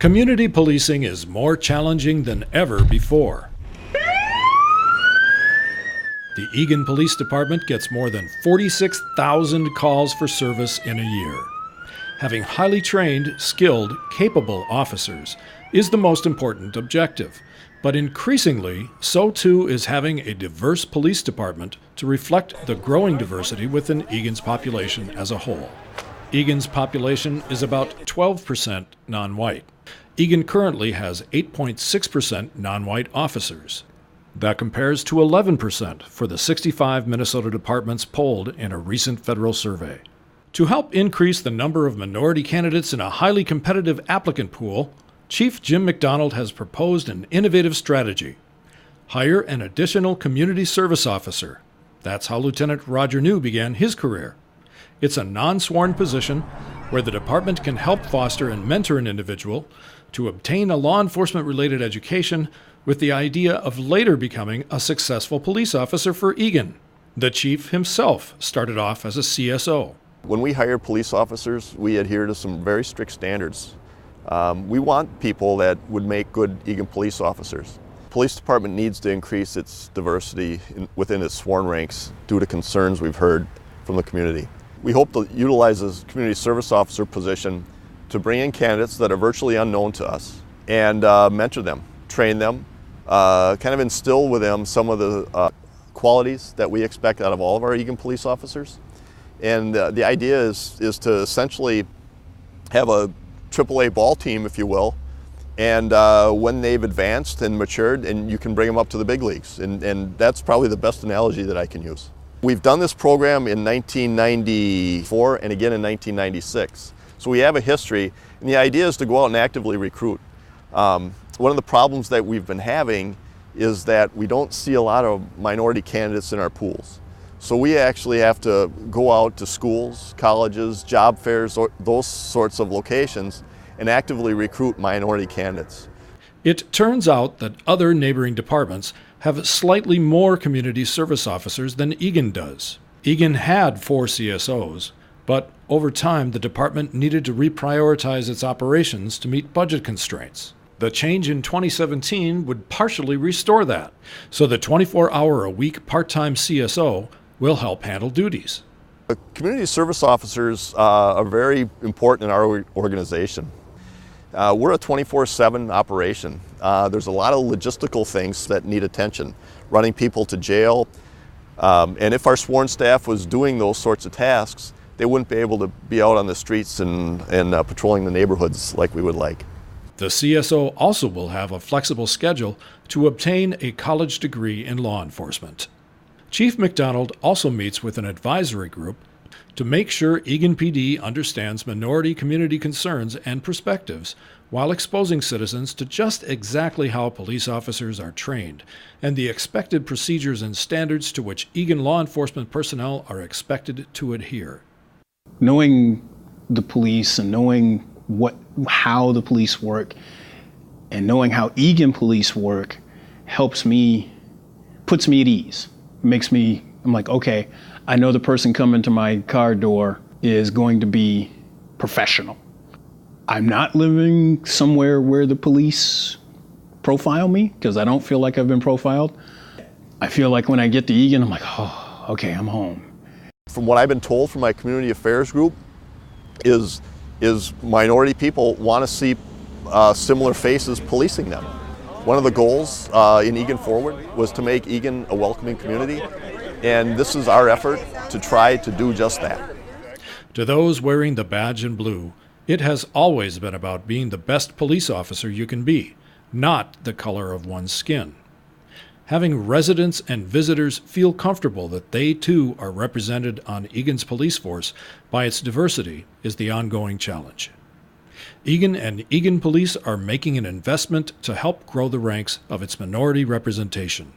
Community policing is more challenging than ever before. The Eagan Police Department gets more than 46,000 calls for service in a year. Having highly trained, skilled, capable officers is the most important objective, but increasingly, so too is having a diverse police department to reflect the growing diversity within Eagan's population as a whole. Eagan's population is about 12% non-white. Eagan currently has 8.6% non-white officers. That compares to 11% for the 65 Minnesota departments polled in a recent federal survey. To help increase the number of minority candidates in a highly competitive applicant pool, Chief Jim McDonald has proposed an innovative strategy. Hire an additional community service officer. That's how Lieutenant Roger New began his career. It's a non-sworn position where the department can help foster and mentor an individual to obtain a law enforcement-related education with the idea of later becoming a successful police officer for Eagan. The chief himself started off as a CSO. When we hire police officers, we adhere to some very strict standards. We want people that would make good Eagan police officers. Police department needs to increase its diversity within its sworn ranks due to concerns we've heard from the community. We hope to utilize this community service officer position to bring in candidates that are virtually unknown to us and mentor them, train them, kind of instill with them some of the qualities that we expect out of all of our Eagan police officers. And the idea is to essentially have a AAA ball team, if you will, and when they've advanced and matured, and you can bring them up to the big leagues. And that's probably the best analogy that I can use. We've done this program in 1994 and again in 1996. So we have a history, and the idea is to go out and actively recruit. One of the problems that we've been having is that we don't see a lot of minority candidates in our pools. So we actually have to go out to schools, colleges, job fairs, those sorts of locations, and actively recruit minority candidates. It turns out that other neighboring departments have slightly more community service officers than Eagan does. Eagan had 4 CSOs, but over time the department needed to reprioritize its operations to meet budget constraints. The change in 2017 would partially restore that, so the 24-hour-a-week part-time CSO will help handle duties. Community service officers are very important in our organization. We're a 24/7 operation. There's a lot of logistical things that need attention, running people to jail, and if our sworn staff was doing those sorts of tasks, they wouldn't be able to be out on the streets and patrolling the neighborhoods like we would like. The CSO also will have a flexible schedule to obtain a college degree in law enforcement. Chief McDonald also meets with an advisory group to make sure Eagan PD understands minority community concerns and perspectives while exposing citizens to just exactly how police officers are trained and the expected procedures and standards to which Eagan law enforcement personnel are expected to adhere. Knowing the police and knowing how the police work and knowing how Eagan police work puts me at ease. I'm like, okay, I know the person coming to my car door is going to be professional. I'm not living somewhere where the police profile me because I don't feel like I've been profiled. I feel like when I get to Eagan, I'm like, oh, okay, I'm home. From what I've been told from my community affairs group is minority people want to see similar faces policing them. One of the goals in Eagan Forward was to make Eagan a welcoming community, and this is our effort to try to do just that. To those wearing the badge in blue, it has always been about being the best police officer you can be, not the color of one's skin. Having residents and visitors feel comfortable that they too are represented on Eagan's police force by its diversity is the ongoing challenge. Eagan and Eagan Police are making an investment to help grow the ranks of its minority representation.